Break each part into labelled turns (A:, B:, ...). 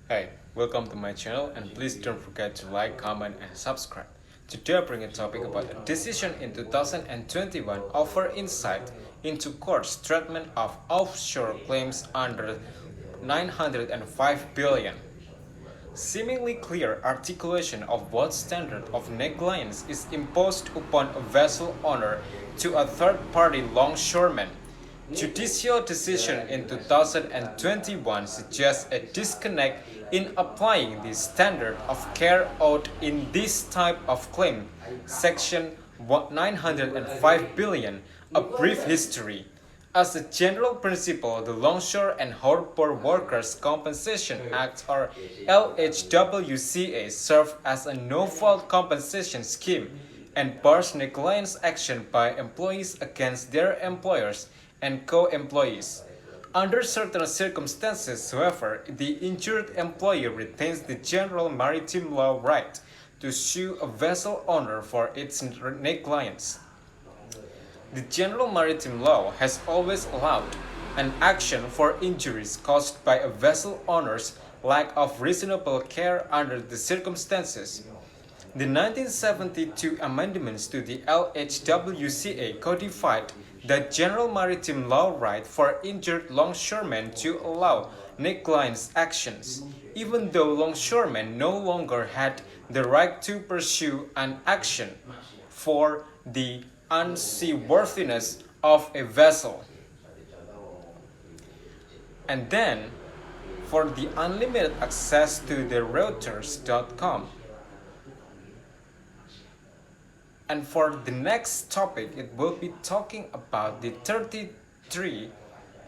A: Hey, welcome to my channel and please don't forget to like, comment and subscribe. Today I bring a topic about a decision in 2021 offer insight into court's treatment of offshore claims under 905 billion. Seemingly clear articulation of what standard of negligence is imposed upon a vessel owner to a third-party longshoreman. Judicial decision in 2021 suggests a disconnect in applying the standard of care owed in this type of claim. Section 905 billion, a brief history. As a general principle, the Longshore and Harbor Workers' Compensation Act or LHWCA serve as a no-fault compensation scheme and bars negligence action by employees against their employers and co-employees. Under certain circumstances, however, the injured employee retains the general maritime law right to sue a vessel owner for its negligence. The general maritime law has always allowed an action for injuries caused by a vessel owner's lack of reasonable care under the circumstances. The 1972 amendments to the LHWCA codified the general maritime law right for injured longshoremen to allow negligence actions, even though longshoremen no longer had the right to pursue an action for the unseaworthiness of a vessel. And then, for the unlimited access to the Reuters.com. And for the next topic, it will be talking about the 33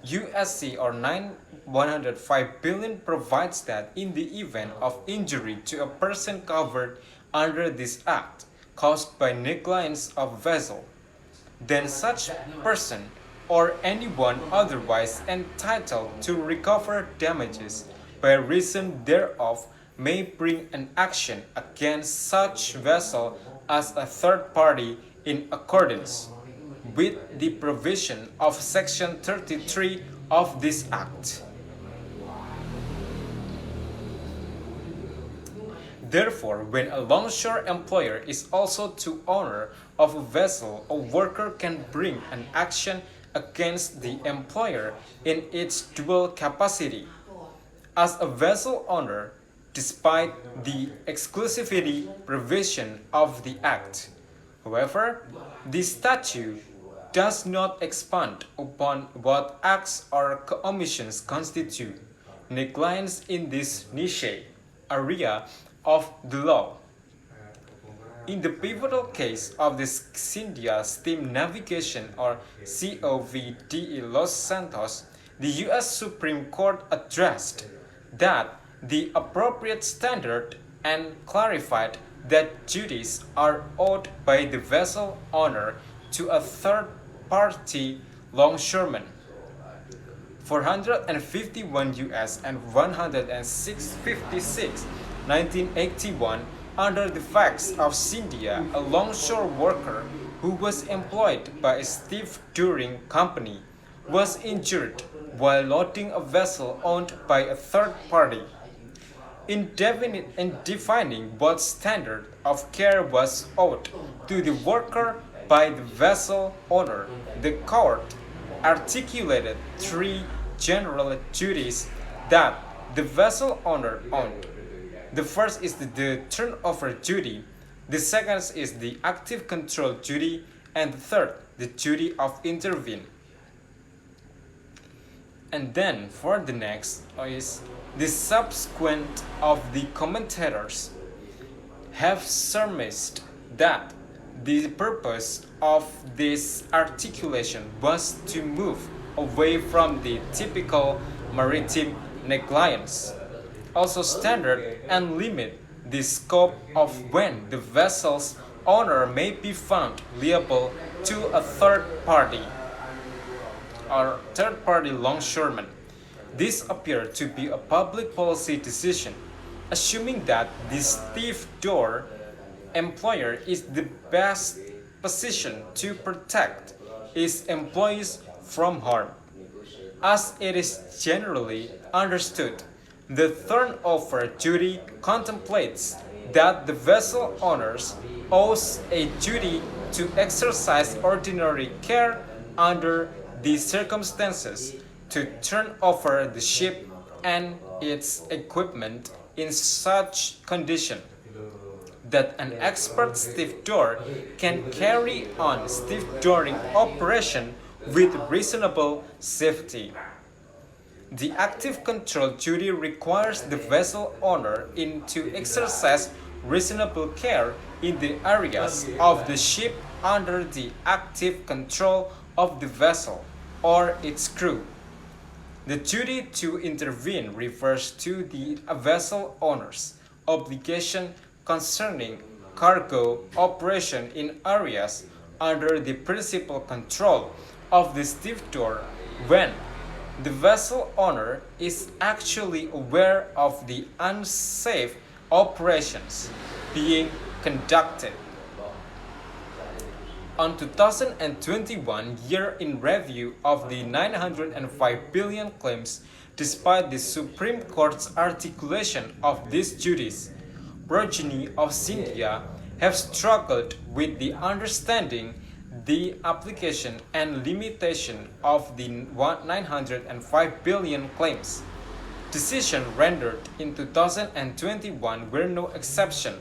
A: USC or 105 billion provides that in the event of injury to a person covered under this act caused by negligence of vessel, then such person or anyone otherwise entitled to recover damages by reason thereof may bring an action against such vessel as a third party in accordance with the provision of Section 33 of this Act. Therefore, when a longshore employer is also the owner of a vessel, a worker can bring an action against the employer in its dual capacity as a vessel owner, despite the exclusivity provision of the Act. However, the statute does not expand upon what acts or omissions constitute negligence in this niche area of the law. In the pivotal case of the Scindia Steam Navigation or COVDE Los Santos, the U.S. Supreme Court addressed that the appropriate standard and clarified that duties are owed by the vessel owner to a third-party longshoreman. 451 U.S. and 156 1981, under the facts of Scindia, a longshore worker who was employed by a stevedoring company was injured while loading a vessel owned by a third party. In defining what standard of care was owed to the worker by the vessel owner, the court articulated three general duties that the vessel owner owned. The first is the turnover duty, the second is the active control duty, and the third, the duty of intervene. And then for the next is the subsequent of the commentators have surmised that the purpose of this articulation was to move away from the typical maritime negligence, also standard and limit the scope of when the vessel's owner may be found liable to a third party or third-party longshoreman. This appeared to be a public policy decision, assuming that the stevedore employer is the best position to protect its employees from harm. As it is generally understood, The turnover duty contemplates that the vessel owners owes a duty to exercise ordinary care under these circumstances to turn over the ship and its equipment in such condition that an expert stevedore can carry on stevedoring operation with reasonable safety. The active control duty requires the vessel owner to exercise reasonable care in the areas of the ship under the active control of the vessel or its crew. The duty to intervene refers to the vessel owner's obligation concerning cargo operation in areas under the principal control of the stevedore when the vessel owner is actually aware of the unsafe operations being conducted. On 2021 year in review of the 905 billion claims, despite the Supreme Court's articulation of these duties, progeny of India have struggled with the understanding the application and limitation of the 905 billion claims. Decisions rendered in 2021 were no exception.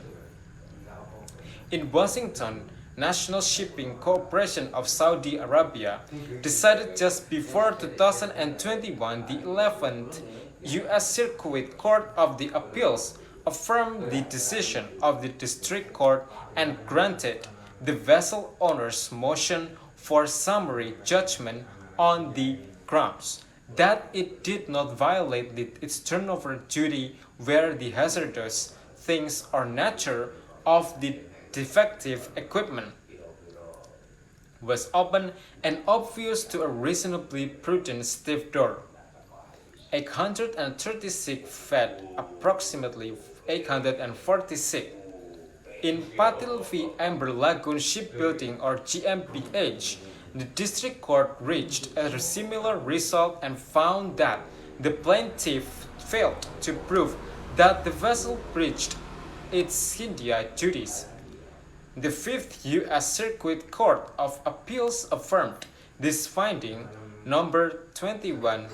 A: In Washington, National Shipping Corporation of Saudi Arabia decided just before 2021 the 11th U.S. Circuit Court of the Appeals affirmed the decision of the District Court and granted the vessel owner's motion for summary judgment on the grounds that it did not violate its turnover duty where the hazardous things or nature of the defective equipment was open and obvious to a reasonably prudent stevedore. 836 fed approximately 846. In Patil v. Amber Lagoon Shipbuilding or GmbH, the District Court reached a similar result and found that the plaintiff failed to prove that the vessel breached its India duties. The 5th U.S. Circuit Court of Appeals affirmed this finding, number 21,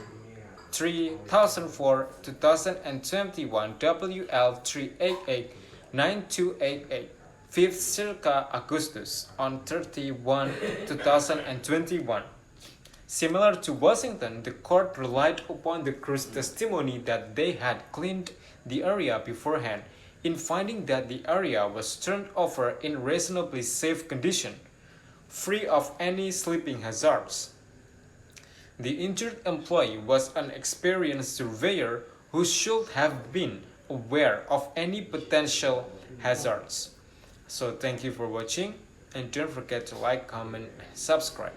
A: 3004, 2021, WL 388, 9288, 5th circa Augustus on 31, 2021. Similar to Washington, the court relied upon the crew's testimony that they had cleaned the area beforehand in finding that the area was turned over in reasonably safe condition, free of any sleeping hazards. The injured employee was an experienced surveyor who should have been aware of any potential hazards. So thank you for watching and don't forget to like, comment, and subscribe.